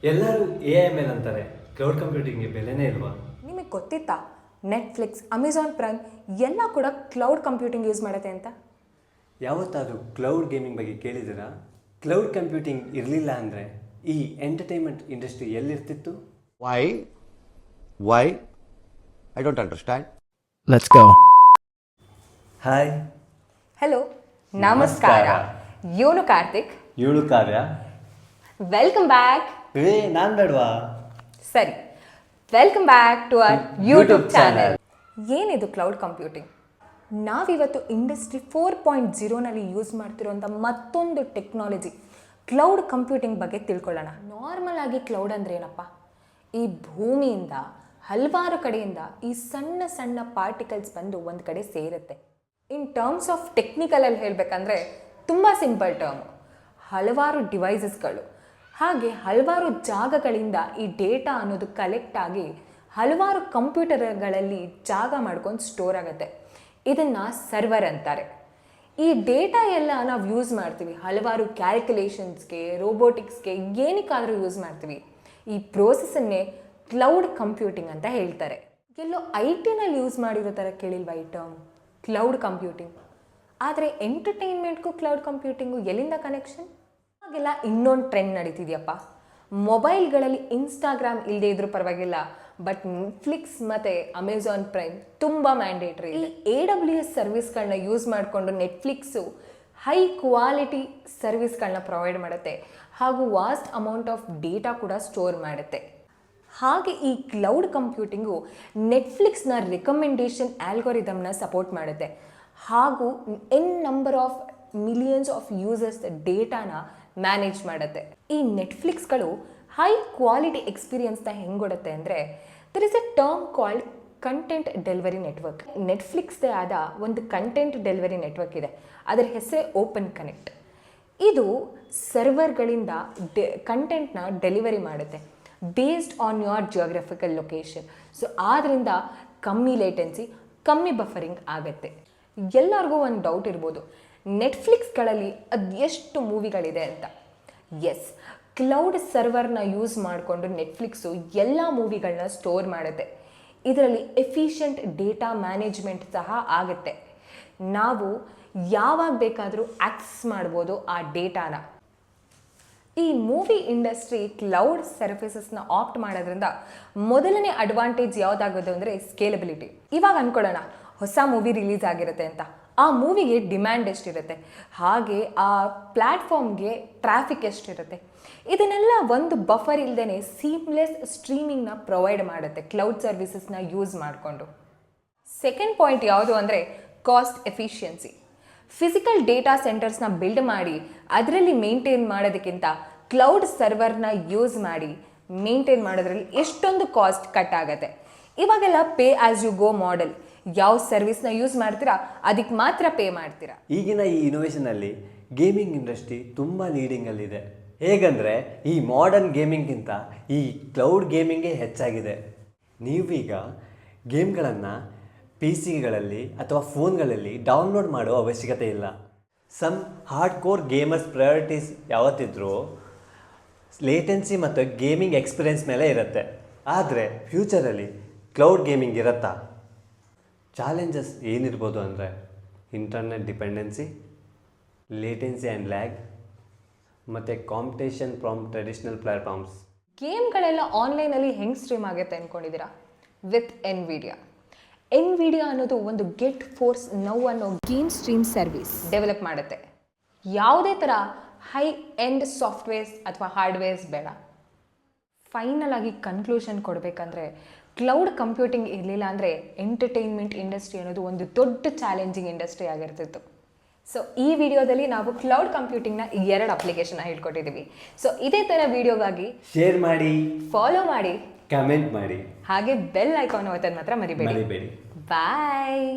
ಎಲ್ಲರೂ AI ಅಂತಾರೆ, cloud ಕಂಪ್ಯೂಟಿಂಗ್ಗೆ ಬೆಲೆನೇ ಇಲ್ವಾ? ನಿಮಗೆ ಗೊತ್ತಿತ್ತಾ ನೆಟ್ಫ್ಲಿಕ್ಸ್, ಅಮೆಝಾನ್ ಪ್ರೈಮ್ ಎಲ್ಲ ಕೂಡ ಕ್ಲೌಡ್ ಕಂಪ್ಯೂಟಿಂಗ್ ಯೂಸ್ ಮಾಡುತ್ತೆ ಅಂತ? ಯಾವತ್ತಾದರೂ ಕ್ಲೌಡ್ ಗೇಮಿಂಗ್ ಬಗ್ಗೆ ಕೇಳಿದ್ದೀರಾ? ಕ್ಲೌಡ್ ಕಂಪ್ಯೂಟಿಂಗ್ ಇರಲಿಲ್ಲ ಅಂದರೆ ಈ ಎಂಟರ್ಟೈನ್ಮೆಂಟ್ ಇಂಡಸ್ಟ್ರಿ ಎಲ್ಲಿರ್ತಿತ್ತು? Why? I don't understand. Let's go. Hi, hello, ನಮಸ್ಕಾರ. ಇವನು ಕಾರ್ತಿಕ್. ಇವಳು ಕಾವ್ಯ. Welcome back. ನಾನು ಬೇಡವಾ? ಸರಿ, welcome back to our YouTube channel. ಏನಿದು ಕ್ಲೌಡ್ ಕಂಪ್ಯೂಟಿಂಗ್? ನಾವಿವತ್ತು ಇಂಡಸ್ಟ್ರಿ 4.0ನಲ್ಲಿ ಯೂಸ್ ಮಾಡ್ತಿರೋಂಥ ಮತ್ತೊಂದು ಟೆಕ್ನಾಲಜಿ ಕ್ಲೌಡ್ ಕಂಪ್ಯೂಟಿಂಗ್ ಬಗ್ಗೆ ತಿಳ್ಕೊಳ್ಳೋಣ. ನಾರ್ಮಲ್ ಆಗಿ ಕ್ಲೌಡ್ ಅಂದರೆ ಏನಪ್ಪ? ಈ ಭೂಮಿಯಿಂದ ಹಲವಾರು ಕಡೆಯಿಂದ ಈ ಸಣ್ಣ ಸಣ್ಣ ಪಾರ್ಟಿಕಲ್ಸ್ ಬಂದು ಒಂದು ಕಡೆ ಸೇರುತ್ತೆ. ಇನ್ ಟರ್ಮ್ಸ್ ಆಫ್ ಟೆಕ್ನಿಕಲಲ್ಲಿ ಹೇಳಬೇಕಂದ್ರೆ ತುಂಬ ಸಿಂಪಲ್ ಟರ್ಮು. ಹಲವಾರು ಡಿವೈಸಸ್ಗಳು ಹಾಗೆ ಹಲವಾರು ಜಾಗಗಳಿಂದ ಈ ಡೇಟಾ ಅನ್ನೋದು ಕಲೆಕ್ಟ್ ಆಗಿ ಹಲವಾರು ಕಂಪ್ಯೂಟರ್ಗಳಲ್ಲಿ ಜಾಗ ಮಾಡ್ಕೊಂಡು ಸ್ಟೋರ್ ಆಗುತ್ತೆ. ಇದನ್ನು ಸರ್ವರ್ ಅಂತಾರೆ. ಈ ಡೇಟಾ ಎಲ್ಲ ನಾವು ಯೂಸ್ ಮಾಡ್ತೀವಿ ಹಲವಾರು ಕ್ಯಾಲ್ಕುಲೇಷನ್ಸ್ಗೆ, ರೋಬೋಟಿಕ್ಸ್ಗೆ, ಏನಕ್ಕಾದರೂ ಯೂಸ್ ಮಾಡ್ತೀವಿ. ಈ ಪ್ರೋಸೆಸ್ಸನ್ನೇ ಕ್ಲೌಡ್ ಕಂಪ್ಯೂಟಿಂಗ್ ಅಂತ ಹೇಳ್ತಾರೆ. ಎಲ್ಲೋ IT ನಲ್ಲಿ ಯೂಸ್ ಮಾಡಿರೋ ಥರ ಕೇಳಿಲ್ವಾ ಈ ಟರ್ಮ್ ಕ್ಲೌಡ್ ಕಂಪ್ಯೂಟಿಂಗ್? ಆದರೆ ಎಂಟರ್ಟೈನ್ಮೆಂಟ್ಗೂ ಕ್ಲೌಡ್ ಕಂಪ್ಯೂಟಿಂಗು ಎಲ್ಲಿಂದ ಕನೆಕ್ಷನ್? ಹಾಗೆಲ್ಲ ಇನ್ನೊಂದು ಟ್ರೆಂಡ್ ನಡೀತಿದೆಯಪ್ಪ. ಮೊಬೈಲ್ಗಳಲ್ಲಿ ಇನ್ಸ್ಟಾಗ್ರಾಮ್ ಇಲ್ಲದೆ ಇದ್ರೂ ಪರವಾಗಿಲ್ಲ, ಬಟ್ ನೆಟ್ಫ್ಲಿಕ್ಸ್ ಮತ್ತು ಅಮೆಝಾನ್ ಪ್ರೈಮ್ ತುಂಬ ಮ್ಯಾಂಡೇಟ್ರಿ. ಈ AWS ಸರ್ವಿಸ್ಗಳನ್ನ ಯೂಸ್ ಮಾಡಿಕೊಂಡು ನೆಟ್ಫ್ಲಿಕ್ಸು ಹೈ ಕ್ವಾಲಿಟಿ ಸರ್ವಿಸ್ಗಳನ್ನ ಪ್ರೊವೈಡ್ ಮಾಡುತ್ತೆ ಹಾಗೂ ವಾಸ್ಟ್ ಅಮೌಂಟ್ ಆಫ್ ಡೇಟಾ ಕೂಡ ಸ್ಟೋರ್ ಮಾಡುತ್ತೆ. ಹಾಗೆ ಈ ಕ್ಲೌಡ್ ಕಂಪ್ಯೂಟಿಂಗು ನೆಟ್ಫ್ಲಿಕ್ಸ್ನ ರೆಕಮೆಂಡೇಷನ್ ಆಲ್ಗೋರಿದಮ್ನ ಸಪೋರ್ಟ್ ಮಾಡುತ್ತೆ ಹಾಗೂ number of millions of users ಡೇಟಾನ ಮ್ಯಾನೇಜ್ ಮಾಡುತ್ತೆ. ಈ ನೆಟ್ಫ್ಲಿಕ್ಸ್ಗಳು ಹೈ ಕ್ವಾಲಿಟಿ ಎಕ್ಸ್ಪೀರಿಯನ್ಸ್ನ ಹೆಂಗೆ ಕೊಡುತ್ತೆ ಅಂದರೆ, there is a term called content delivery network. ನೆಟ್ಫ್ಲಿಕ್ಸ್ದೇ ಆದ ಒಂದು ಕಂಟೆಂಟ್ ಡೆಲಿವರಿ ನೆಟ್ವರ್ಕ್ ಇದೆ. ಅದರ ಹೆಸರೇ ಓಪನ್ ಕನೆಕ್ಟ್. ಇದು ಸರ್ವರ್ಗಳಿಂದ ಕಂಟೆಂಟ್ನ ಡೆಲಿವರಿ ಮಾಡುತ್ತೆ based on your geographical location. So ಆದ್ದರಿಂದ ಕಮ್ಮಿ ಲೇಟೆನ್ಸಿ, ಕಮ್ಮಿ ಬಫರಿಂಗ್ ಆಗುತ್ತೆ. ಎಲ್ಲರಿಗೂ ಒಂದು ಡೌಟ್ ಇರ್ಬೋದು, ನೆಟ್ಫ್ಲಿಕ್ಸ್ಗಳಲ್ಲಿ ಅದು ಎಷ್ಟು ಮೂವಿಗಳಿದೆ ಅಂತ. ಎಸ್, ಕ್ಲೌಡ್ ಸರ್ವರ್ನ ಯೂಸ್ ಮಾಡಿಕೊಂಡು ನೆಟ್ಫ್ಲಿಕ್ಸು ಎಲ್ಲ ಮೂವಿಗಳನ್ನ ಸ್ಟೋರ್ ಮಾಡುತ್ತೆ. ಇದರಲ್ಲಿ ಎಫಿಷಿಯಂಟ್ ಡೇಟಾ ಮ್ಯಾನೇಜ್ಮೆಂಟ್ ಸಹ ಆಗುತ್ತೆ. ನಾವು ಯಾವಾಗ ಬೇಕಾದರೂ ಆಕ್ಸೆಸ್ ಮಾಡ್ಬೋದು ಆ ಡೇಟಾನ. ಈ ಮೂವಿ ಇಂಡಸ್ಟ್ರಿ ಕ್ಲೌಡ್ ಸರ್ವಿಸಸ್ನ ಆಪ್ಟ್ ಮಾಡೋದ್ರಿಂದ ಮೊದಲನೇ ಅಡ್ವಾಂಟೇಜ್ ಯಾವುದಾಗೋದು ಅಂದರೆ ಸ್ಕೇಲಬಿಲಿಟಿ. ಇವಾಗ ಅಂದ್ಕೊಳ್ಳೋಣ, ಹೊಸ ಮೂವಿ ರಿಲೀಸ್ ಆಗಿರುತ್ತೆ ಅಂತ. ಆ ಮೂವಿಗೆ ಡಿಮ್ಯಾಂಡ್ ಎಷ್ಟಿರುತ್ತೆ, ಹಾಗೆ ಆ ಪ್ಲ್ಯಾಟ್ಫಾರ್ಮ್ಗೆ ಟ್ರಾಫಿಕ್ ಎಷ್ಟಿರುತ್ತೆ, ಇದನ್ನೆಲ್ಲ ಒಂದು ಬಫರ್ ಇಲ್ಲದೇ ಸೀಮ್ಲೆಸ್ ಸ್ಟ್ರೀಮಿಂಗ್ನ ಪ್ರೊವೈಡ್ ಮಾಡುತ್ತೆ ಕ್ಲೌಡ್ ಸರ್ವಿಸಸ್ನ ಯೂಸ್ ಮಾಡಿಕೊಂಡು. ಸೆಕೆಂಡ್ ಪಾಯಿಂಟ್ ಯಾವುದು ಅಂದರೆ ಕಾಸ್ಟ್ ಎಫಿಷಿಯನ್ಸಿ. ಫಿಸಿಕಲ್ ಡೇಟಾ ಸೆಂಟರ್ಸ್ನ ಬಿಲ್ಡ್ ಮಾಡಿ ಅದರಲ್ಲಿ ಮೇಂಟೈನ್ ಮಾಡೋದಕ್ಕಿಂತ ಕ್ಲೌಡ್ ಸರ್ವರ್ನ ಯೂಸ್ ಮಾಡಿ ಮೇಂಟೈನ್ ಮಾಡೋದ್ರಲ್ಲಿ ಎಷ್ಟೊಂದು ಕಾಸ್ಟ್ ಕಟ್ ಆಗುತ್ತೆ. ಇವಾಗೆಲ್ಲ pay as you go model. ಯಾವ ಸರ್ವಿಸ್ನ ಯೂಸ್ ಮಾಡ್ತೀರಾ ಅದಕ್ಕೆ ಮಾತ್ರ ಪೇ ಮಾಡ್ತೀರಾ. ಈಗಿನ ಈ ಇನೋವೇಷನಲ್ಲಿ ಗೇಮಿಂಗ್ ಇಂಡಸ್ಟ್ರಿ ತುಂಬ ಲೀಡಿಂಗಲ್ಲಿದೆ. ಹೇಗಂದರೆ ಈ ಮಾಡರ್ನ್ ಗೇಮಿಂಗ್ಗಿಂತ ಈ ಕ್ಲೌಡ್ ಗೇಮಿಂಗೇ ಹೆಚ್ಚಾಗಿದೆ. ನೀವೀಗ ಗೇಮ್ಗಳನ್ನು PC ಗಳಲ್ಲಿ ಅಥವಾ ಫೋನ್ಗಳಲ್ಲಿ ಡೌನ್ಲೋಡ್ ಮಾಡೋ ಅವಶ್ಯಕತೆ ಇಲ್ಲ. Some hard core gamers priorities ಯಾವತ್ತಿದ್ರೂ ಲೇಟೆನ್ಸಿ ಮತ್ತು ಗೇಮಿಂಗ್ ಎಕ್ಸ್ಪೀರಿಯೆನ್ಸ್ ಮೇಲೆ ಇರುತ್ತೆ. ಆದರೆ ಫ್ಯೂಚರಲ್ಲಿ ಕ್ಲೌಡ್ ಗೇಮಿಂಗ್ ಇರುತ್ತಾ? ಚಾಲೆಂಜಸ್ ಏನಿರ್ಬೋದು ಅಂದರೆ internet dependency, latency and lag ಮತ್ತು ಕಾಂಪಿಟೇಷನ್ ಫ್ರಮ್ ಟ್ರೆಡಿಷ್ನಲ್ ಪ್ಲ್ಯಾಟ್ಫಾರ್ಮ್ಸ್. ಗೇಮ್ಗಳೆಲ್ಲ ಆನ್ಲೈನಲ್ಲಿ ಹೆಂಗೆ ಸ್ಟ್ರೀಮ್ ಆಗುತ್ತೆ ಅಂದ್ಕೊಂಡಿದ್ದೀರಾ? ವಿತ್ ಎನ್ವಿಡಿಯಾ ಅನ್ನೋದು ಒಂದು ಗೆಟ್ ಫೋರ್ಸ್ ನೌ ಅನ್ನೋ ಗೇಮ್ ಸ್ಟ್ರೀಮ್ ಸರ್ವಿಸ್ ಡೆವಲಪ್ ಮಾಡುತ್ತೆ. ಯಾವುದೇ ಥರ ಹೈ ಎಂಡ್ ಸಾಫ್ಟ್ವೇರ್ಸ್ ಅಥವಾ ಹಾರ್ಡ್ವೇರ್ಸ್ ಬೇಡ. ಫೈನಲ್ ಆಗಿ ಕನ್ಕ್ಲೂಷನ್ ಕೊಡಬೇಕಂದ್ರೆ, ಕ್ಲೌಡ್ ಕಂಪ್ಯೂಟಿಂಗ್ ಇರಲಿಲ್ಲ ಅಂದರೆ ಎಂಟರ್ಟೈನ್ಮೆಂಟ್ ಇಂಡಸ್ಟ್ರಿ ಅನ್ನೋದು ಒಂದು ದೊಡ್ಡ ಚಾಲೆಂಜಿಂಗ್ ಇಂಡಸ್ಟ್ರಿ ಆಗಿರ್ತಿತ್ತು. ಸೊ ಈ ವಿಡಿಯೋದಲ್ಲಿ ನಾವು ಕ್ಲೌಡ್ ಕಂಪ್ಯೂಟಿಂಗ್ನ 2 ಅಪ್ಲಿಕೇಶನ್ ಹೇಳ್ಕೊಟ್ಟಿದ್ದೀವಿ. ಸೊ ಇದೇ ಥರ ವಿಡಿಯೋಗಾಗಿ ಶೇರ್ ಮಾಡಿ, ಫಾಲೋ ಮಾಡಿ, ಕಮೆಂಟ್ ಮಾಡಿ, ಹಾಗೆ ಬೆಲ್ ಐಕಾನ್ ಒತ್ತೋದು ಮಾತ್ರ ಮರಿಬೇಡಿ. ಮರಿಬೇಡಿ. ಬಾಯ್.